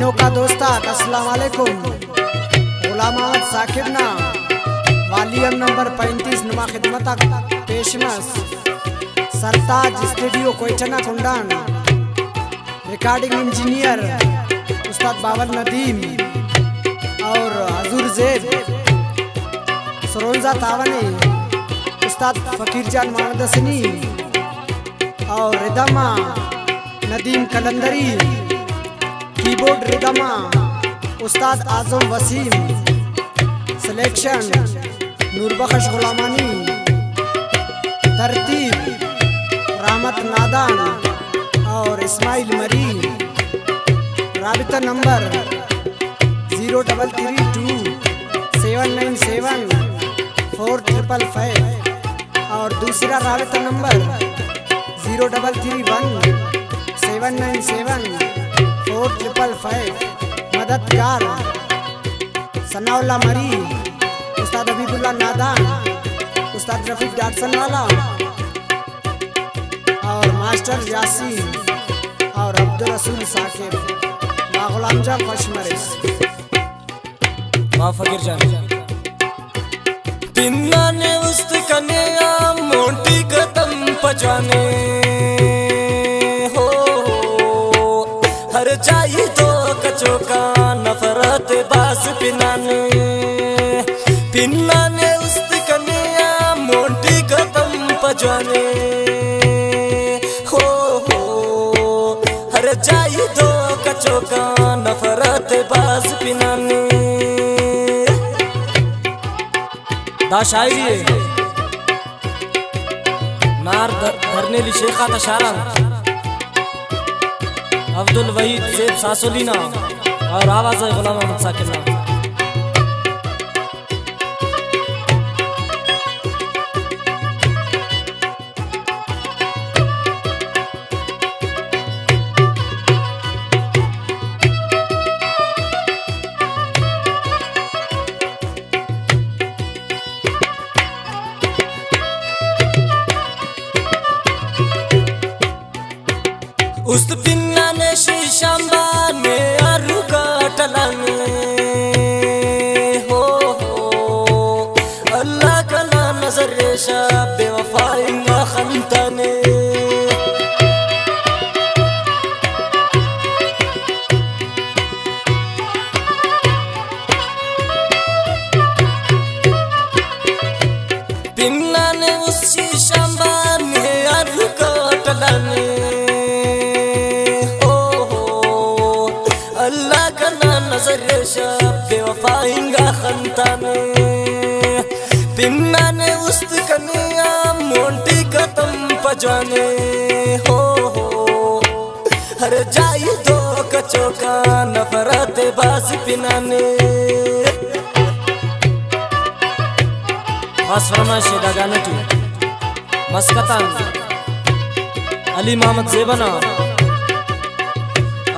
दिनों का दोस्ताद अस्सलाम वालेकुम। गुलाम अहमद साकिब ना वालियम नंबर 35 नुमा खिदमत पेशमस सरताज स्टूडियो कोयठना कुंडान। रिकॉर्डिंग इंजीनियर उस्ताद बाबर नदीम और हजूर जेब सरोंजा तावनी उस्ताद फकीर जान मानदसनी और रिदमा नदीम कलंदरी। कीबोर्ड रिदमा उस्ताद आजम वसीम। सिलेक्शन नूरबख्श गुलामानी। तरतीब रहमत नादान और इस्माइल मरी। राबिता नंबर 0332797455 और दूसरा राबिता नंबर 0317974455। मददगार सनाउल्ला मरी, उस्ताद हबीबुल्लाह नादान, उस्ताद रफीक डाटसन वाला और मास्टर यासीन और अब्दुल रसूल साकिब। गुलाम जान खुशमरिस माँ फकीर जान पिन्ना ने उस्त कने मोटी कदम पजाने हो हर जाई तो कचो का नफरत बास पिनाने। पिन्ना ने उस्त कने मोटी कदम पजाने हो हर जाई तो कचो का नफरत बास पिनाने। दा शायरी है नार धरने ली शेखा तशारा अब्दुल वहीद जेब सासोलीना और आवाज़ है गुलाम अहमद साकिब ना। उस पिन्ना ने शीशंबा ने अरुका टलाने हो अल्लाह का ना नजर रेशा बेवफाइंगा खंताने। पिन्ना ने उस शीशंबा ने अरुका टलाने अल्लाह का ना नजर बेवफाइंगा खंताने। पिन्ना ने उस्त कनिया मोंटी कदम पजाने हो हर जाई दो कचो का नफरत बास पिनाने। खास फरमाइश दागानटी मस्कतान अली मोहम्मद जेबना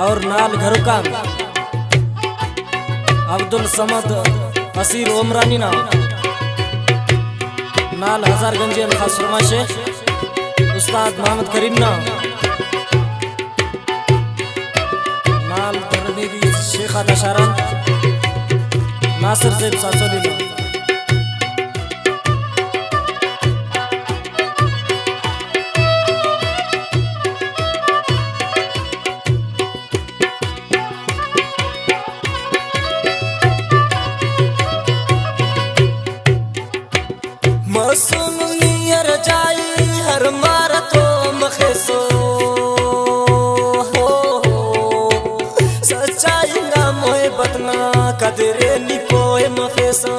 और नाल घरुकान अब्दुल समद असीर ओमरानी ना नाल हजारगंजियन खास फरमाइशे उस्ताद मोहम्मद करीम ना नाल धरनेगी शेखा दशारा नासिर जेब सासोली ना। मसूम नियर जाई हर मारा तो मखेसो हो सच्चाई ना मोहब्बत ना कदरे निपोए मखेसो।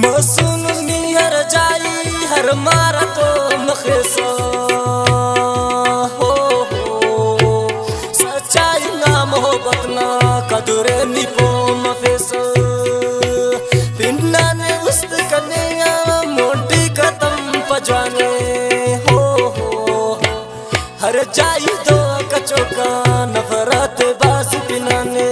मसूम नियर जाई हर मारा तो मखेसो मोहब्बतना कदरे निपो मफेसो। पिन्ना ने उस्त कन्या मोटी कदम पजाने हो हर जाई दो कचो का नफरत बास पिनाने।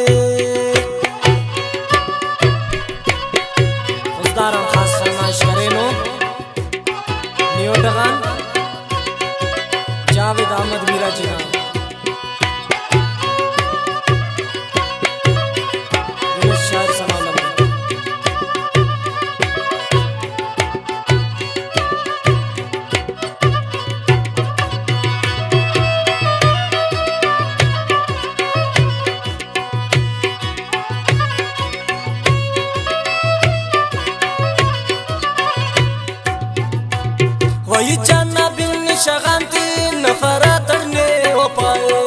नफरत ने हो पाए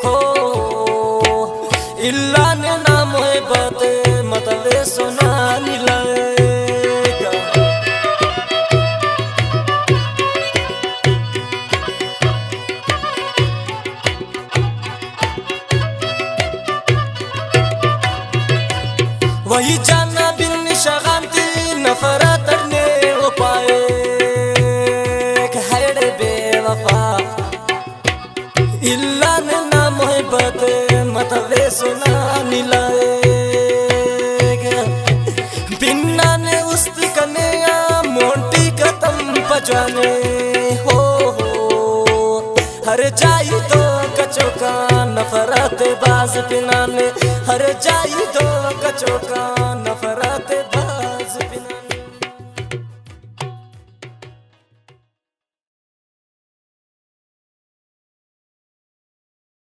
खो इल्ला ने ना मोहब्बत मतले सुना निलाएगा वही जाना बिन शगांती नफरत ने हो पाए खैर बेवफा इल्ला ने ना मोहब्बत मतले सुना निलाएगा बिन्ना ने उस्त कन्या मोंटी कतम पजाने हो हर जाई तो कचो का नफरत बाज पिनाने हर जाई तो कचो का